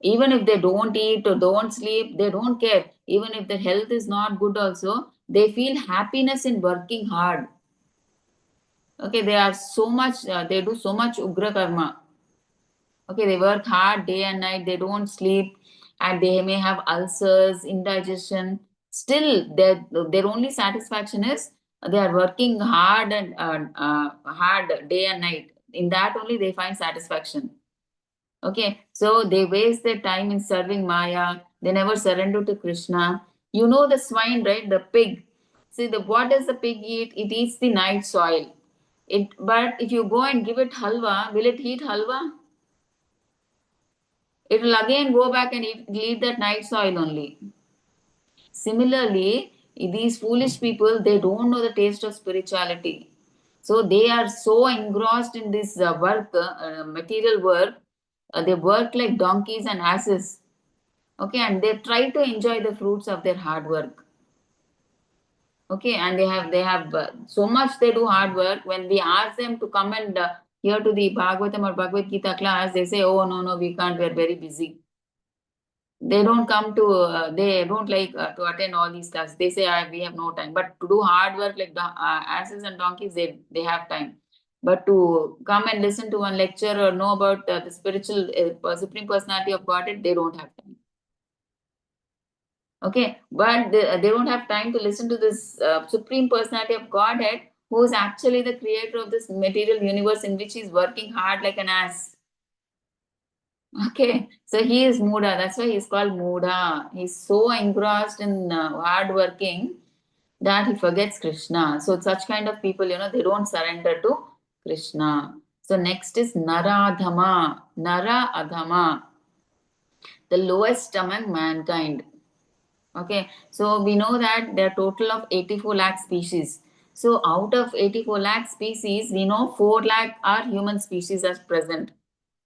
Even if they don't eat or don't sleep, they don't care. Even if their health is not good also, they feel happiness in working hard. Okay, they are so much, they do so much ugra karma. Okay, they work hard day and night, they don't sleep, and they may have ulcers, indigestion. Still, their only satisfaction is they are working hard and hard day and night. In that only they find satisfaction. Okay, so they waste their time in serving Maya. They never surrender to Krishna. You know the swine, right? The pig. See, what does the pig eat? It eats the night soil. But if you go and give it halwa, will it eat halwa? It will again go back and eat that night soil only. Similarly, these foolish people, they don't know the taste of spirituality. So they are so engrossed in this work, material work. They work like donkeys and asses. Okay, and they try to enjoy the fruits of their hard work. Okay, and they have so much they do hard work. When we ask them to come and here to the Bhagavatam or Bhagavad Gita class, they say, "Oh no, no, we can't. We're very busy." They don't come to they don't like to attend all these classes. They say we have no time, but to do hard work like asses and donkeys, they have time. But to come and listen to one lecture or know about the spiritual supreme personality of Godhead, they don't have time. Okay, but they don't have time to listen to this supreme personality of Godhead, who is actually the creator of this material universe in which he's working hard like an ass. Okay, so he is Muda. That's why he's called Muda. He's so engrossed in hard working that he forgets Krishna. So such kind of people, they don't surrender to Krishna. So next is Naradhama. Nara Adhama, the lowest among mankind. Okay, so we know that there are total of 84 lakh species. So out of 84 lakh species, we know 4 lakh are human species as present,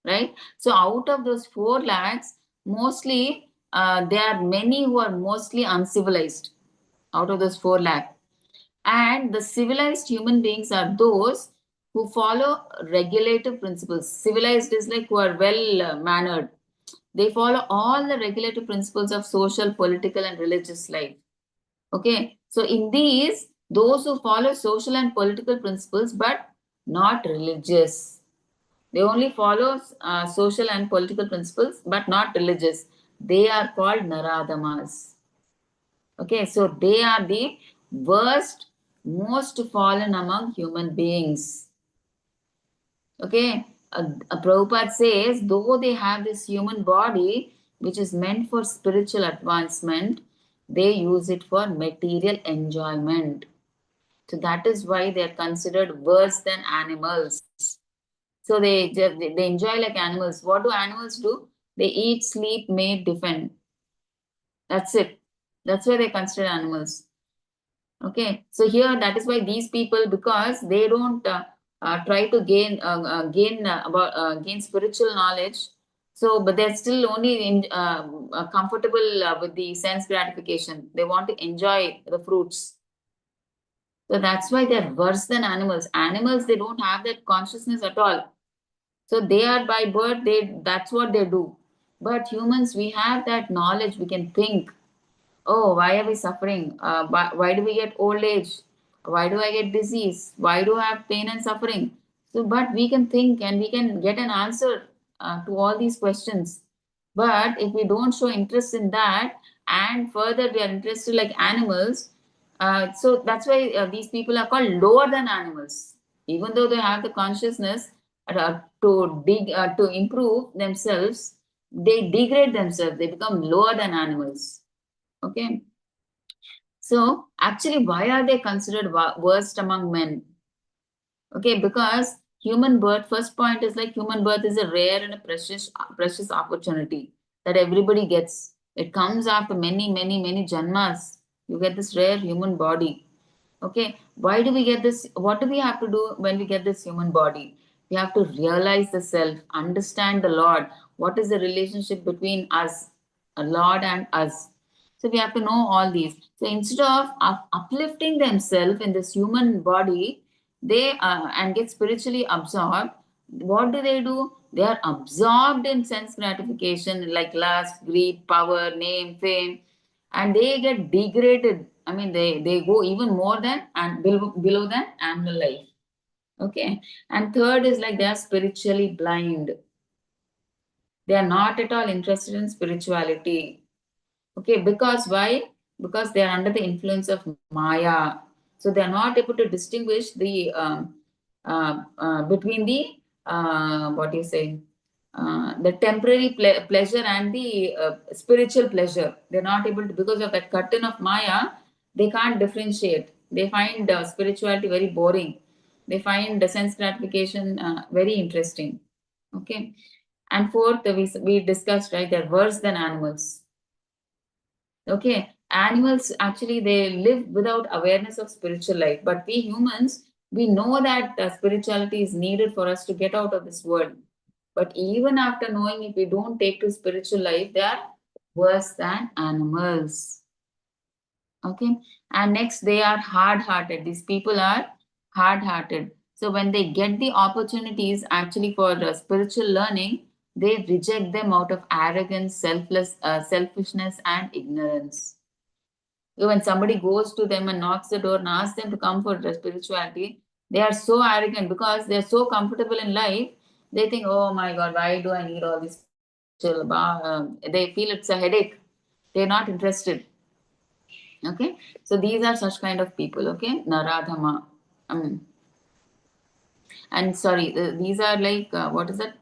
right? So out of those 4 lakhs, mostly there are many who are mostly uncivilized out of those 4 lakh. And the civilized human beings are those who follow regulative principles. Civilized is like who are well mannered. They follow all the regulative principles of social, political, and religious life. Okay, so in these, those who follow social and political principles but not religious, they only follow social and political principles but not religious. They are called Naradamas. Okay, so they are the worst, most fallen among human beings. Okay, Prabhupada says, though they have this human body which is meant for spiritual advancement, they use it for material enjoyment. So that is why they are considered worse than animals. So they enjoy like animals. What do animals do? They eat, sleep, mate, defend. That's it. That's why they consider animals. Okay, so here that is why these people, because they don't try to gain spiritual knowledge. So, but they're still only comfortable with the sense gratification. They want to enjoy the fruits. So that's why they're worse than animals. Animals, they don't have that consciousness at all. So they are by birth, that's what they do. But humans, we have that knowledge. We can think, oh, why are we suffering? Why do we get old age? Why do I get disease? Why do I have pain and suffering? So, but we can think and we can get an answer to all these questions. But if we don't show interest in that, and further we are interested like animals, so that's why these people are called lower than animals. Even though they have the consciousness to improve themselves, they degrade themselves. They become lower than animals. Okay. So actually, why are they considered worst among men? Okay, because human birth, first point is like human birth is a rare and a precious opportunity that everybody gets. It comes after many, many, many janmas. You get this rare human body. Okay, why do we get this? What do we have to do when we get this human body? We have to realize the self, understand the Lord. What is the relationship between us, a Lord and us? So we have to know all these. So instead of uplifting themselves in this human body, they and get spiritually absorbed. What do? They are absorbed in sense gratification like lust, greed, power, name, fame, and they get degraded. I mean, they go even more than and below than animal life. Okay. And third is like they are spiritually blind. They are not at all interested in spirituality. Okay, because why? Because they are under the influence of Maya. So they are not able to distinguish the between the what you say the temporary pleasure and the spiritual pleasure. They're not able to, because of that curtain of Maya. They can't differentiate. They find spirituality very boring. They find the sense gratification very interesting. Okay, and fourth, we discussed, right? They're worse than animals. Okay, animals actually they live without awareness of spiritual life, but we humans, we know that spirituality is needed for us to get out of this world. But even after knowing it, we don't take to spiritual life. They are worse than animals. Okay, and next they are hard-hearted. These people are hard-hearted. So when they get the opportunities actually for spiritual learning, they reject them out of arrogance, selfishness, and ignorance. When somebody goes to them and knocks the door and asks them to come for the spirituality, they are so arrogant because they are so comfortable in life. They think, oh my God, why do I need all this spiritual? They feel it's a headache. They're not interested. Okay, so these are such kind of people. Okay, Naradhama. And sorry, these are like what is that?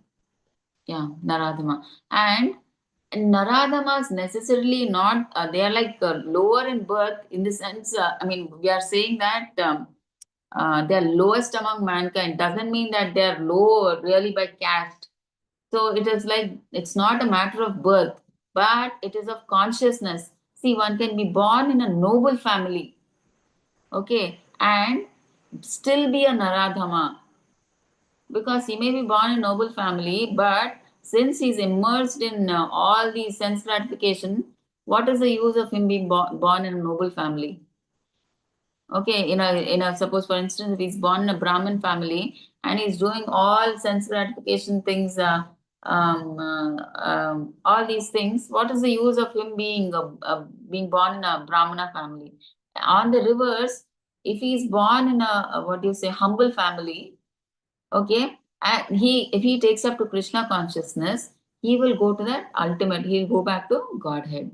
Yeah, Naradhama. And Naradhamas necessarily not, they are like lower in birth in the sense, I mean, we are saying that they are lowest among mankind. Doesn't mean that they are low really by caste. So it is like, it's not a matter of birth, but it is of consciousness. See, one can be born in a noble family, okay, and still be a Naradhama, because he may be born in a noble family, but since he's immersed in all these sense gratification, what is the use of him being born in a noble family? Okay, in a suppose for instance, if he's born in a Brahmin family and he's doing all sense gratification things, all these things, what is the use of him being born in a Brahmana family? On the reverse, if he's born in a what do you say, humble family, okay, and he if he takes up to Krishna consciousness, he will go to that ultimate, he'll go back to Godhead.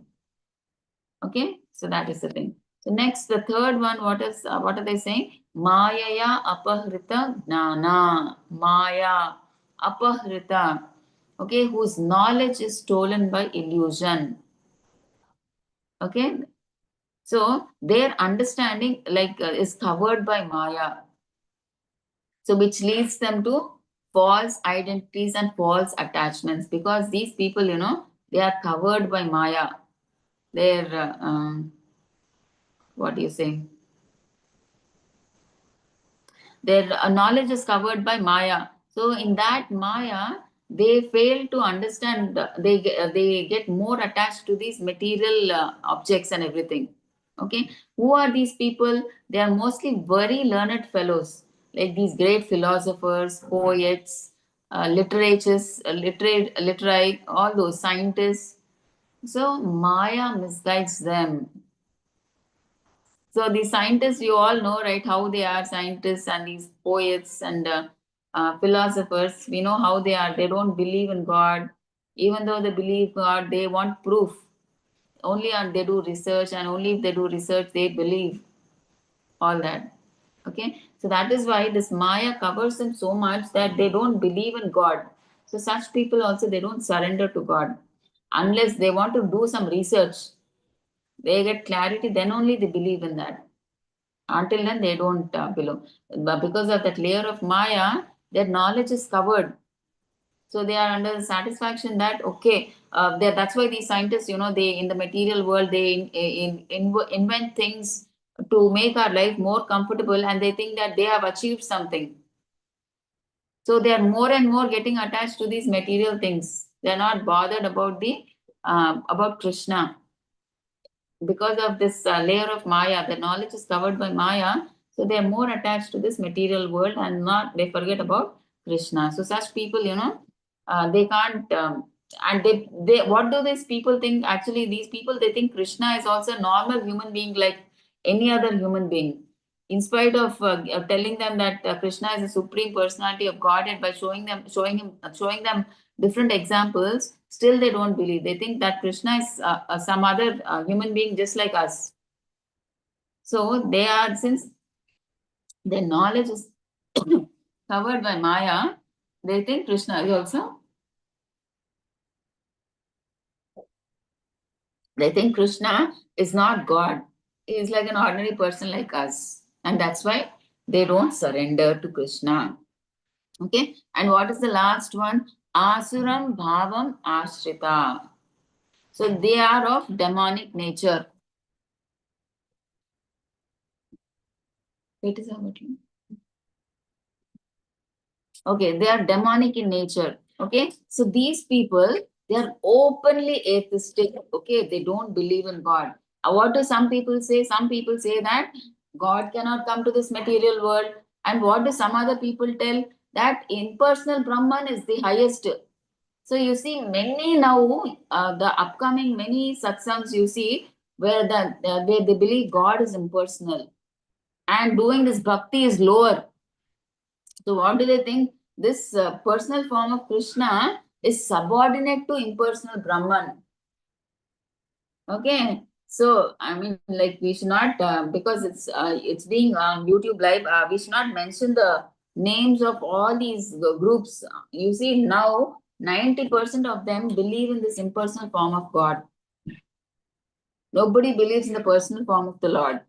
Okay, so that is the thing. So next, the third one, what are they saying? Mayaya apahrita jnana. Maya apahrita. Okay, whose knowledge is stolen by illusion. Okay, so their understanding like is covered by Maya. So which leads them to false identities and false attachments, because these people, they are covered by Maya. They're what do you say? Their knowledge is covered by Maya. So in that Maya, they fail to understand. They get more attached to these material objects and everything. Okay, who are these people? They are mostly very learned fellows, like these great philosophers, poets, literatures, literati, all those scientists. So Maya misguides them. So the scientists, you all know, right, how they are scientists and these poets and philosophers. We know how they are. They don't believe in God. Even though they believe God, they want proof. Only they do research, and only if they do research, they believe all that. Okay, so that is why this Maya covers them so much that they don't believe in God. So such people also, they don't surrender to God unless they want to do some research. They get clarity, then only they believe in that. Until then, they don't belong. But because of that layer of Maya, their knowledge is covered. So they are under the satisfaction that okay, that's why these scientists, they in the material world they invent things to make our life more comfortable, and they think that they have achieved something. So they are more and more getting attached to these material things. They are not bothered about the about Krishna. Because of this layer of Maya, the knowledge is covered by Maya, so they are more attached to this material world and not, they forget about Krishna. So such people, They can't, and they what do these people think? Actually, these people, they think Krishna is also a normal human being like any other human being. In spite of telling them that Krishna is a supreme personality of Godhead, by showing them different examples, still they don't believe. They think that Krishna is some other human being just like us. So they are, since their knowledge is covered by Maya, they think Krishna is also. They think Krishna is not God. He is like an ordinary person like us. And that's why they don't surrender to Krishna. Okay. And what is the last one? Asuram Bhavam Ashrita. So they are of demonic nature. Wait, is that what you? Okay, they are demonic in nature. Okay, so these people, they are openly atheistic. Okay, they don't believe in God. What do some people say? Some people say that God cannot come to this material world. And what do some other people tell? That impersonal Brahman is the highest. So you see, many now, the upcoming many satsangs you see, where where they believe God is impersonal and doing this bhakti is lower. So what do they think? This personal form of Krishna is subordinate to impersonal Brahman. Okay. So I mean, like we should not because it's being on YouTube live. We should not mention the names of all these groups. You see now, 90% of them believe in this impersonal form of God. Nobody believes in the personal form of the Lord.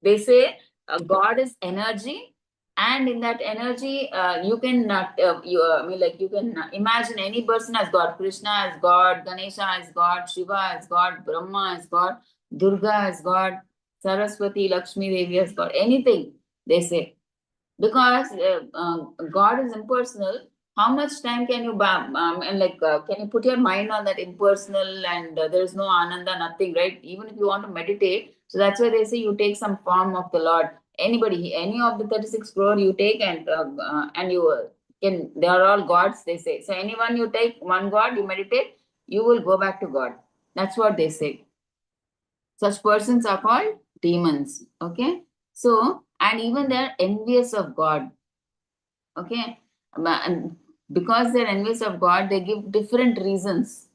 They say God is energy, and in that energy, you can not, I mean, like you can imagine any person as God. Krishna as God, Ganesha as God, Shiva as God, Brahma as God, Durga as God, Saraswati, Lakshmi Devi as God. Anything they say, because God is impersonal. How much time can you and like can you put your mind on that impersonal, and there is no ananda, nothing, right? Even if you want to meditate, so that's why they say you take some form of the Lord. Anybody, any of the 36 crore you take, and you can, they are all gods. They say so. Anyone you take one God, you meditate, you will go back to God. That's what they say. Such persons are called demons. Okay. So, and even they are envious of God. Okay. And because they're envious of God, they give different reasons.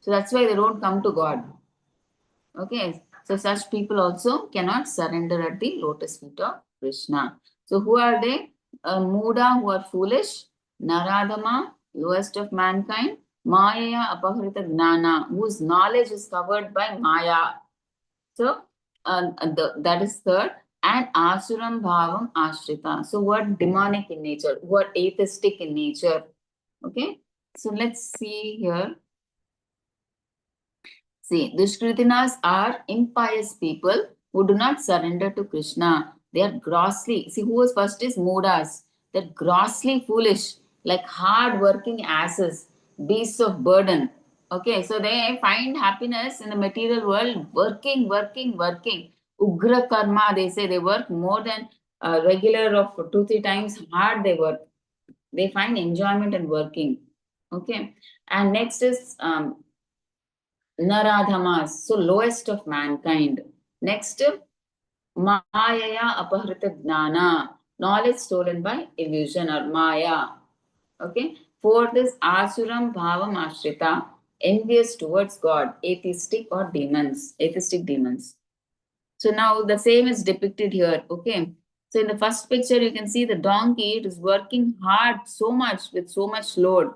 So that's why they don't come to God. Okay. So such people also cannot surrender at the lotus feet of Krishna. So who are they? Muda, who are foolish, Naradama, lowest of mankind, Maya Apahrita Gnana, whose knowledge is covered by Maya. So that is third. And Asuram Bhavam Ashrita. So what demonic in nature, what atheistic in nature. Okay. So let's see here. See, Dushkritinas are impious people who do not surrender to Krishna. They are grossly, see who was first is Mudas. They're grossly foolish, like hard working asses, beasts of burden. Okay, so they find happiness in the material world, working, working, working. Ugra karma, they say they work more than regular of 2-3 times hard they work. They find enjoyment in working. Okay, and next is Naradhamas, so lowest of mankind. Next, Mayaya Apahrita Gnana, knowledge stolen by illusion or Maya. Okay. Fourth is Asuram Bhavam Ashrita, envious towards God, atheistic or demons, atheistic demons. So now the same is depicted here. Okay. So in the first picture, you can see the donkey, it is working hard so much with so much load.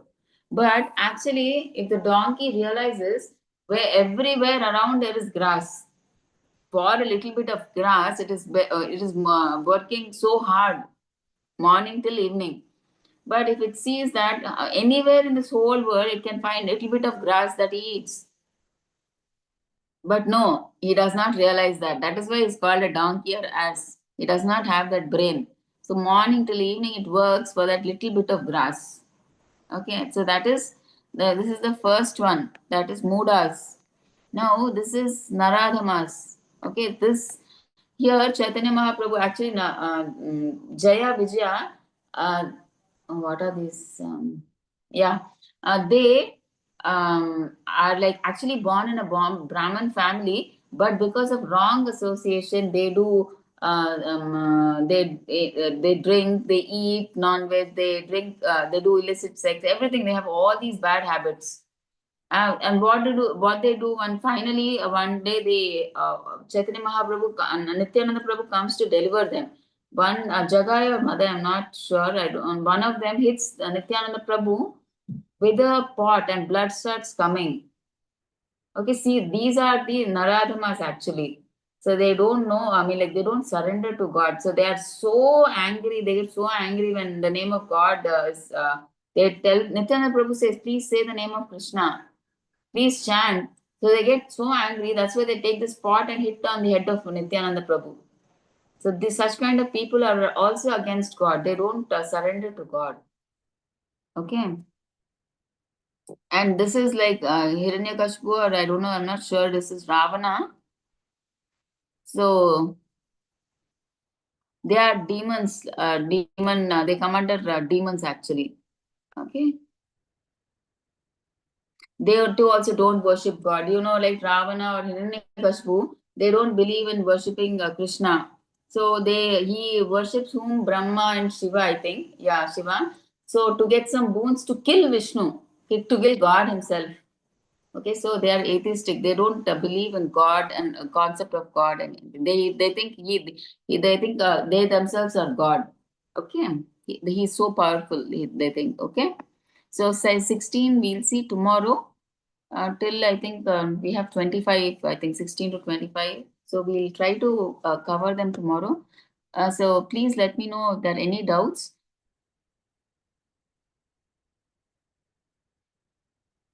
But actually, if the donkey realizes where everywhere around there is grass, for a little bit of grass, it is working so hard morning till evening. But if it sees that anywhere in this whole world, it can find a little bit of grass that he eats, but no, he does not realize that. That is why he's called a donkey or ass. He does not have that brain. So morning till evening, it works for that little bit of grass. Okay, so that is this is the first one. That is Mudas. Now this is Naradhamas. Okay, this here Chaitanya Mahaprabhu actually Jaya Vijaya. What are these? Yeah, they are like actually born in a Brahmin family, but because of wrong association, they do they drink, they eat non-veg, they drink, they do illicit sex, everything. They have all these bad habits. And what they do, and finally one day they Chaitanya Mahaprabhu, Nityananda Prabhu comes to deliver them. One Jagai or Mother, I'm not sure. I don't. One of them hits Nityananda Prabhu with a pot, and blood starts coming. Okay, see, these are the Naradhamas actually. So they don't know, I mean, like they don't surrender to God. So they are so angry, they get so angry when the name of God is, they tell, Nityananda Prabhu says, please say the name of Krishna, please chant. So they get so angry, that's why they take this pot and hit on the head of Nityananda Prabhu. So this, such kind of people are also against God. They don't surrender to God. Okay. And this is like Hiranyakashipu, or I don't know, I'm not sure. This is Ravana. So they are demons, they come under demons actually. Okay. They too also don't worship God. You know, like Ravana or Hiranyakashipu, they don't believe in worshipping Krishna. So he worships whom? Brahma and Shiva, I think. Yeah, Shiva. So to get some boons to kill Vishnu, to kill God himself. Okay, so they are atheistic. They don't believe in God and concept of God, and they think they think they themselves are God. Okay, he's so powerful. They think. Okay, so size 16 we'll see tomorrow. Till I think we have 25. I think 16 to 25. So we'll try to cover them tomorrow. So please let me know if there are any doubts.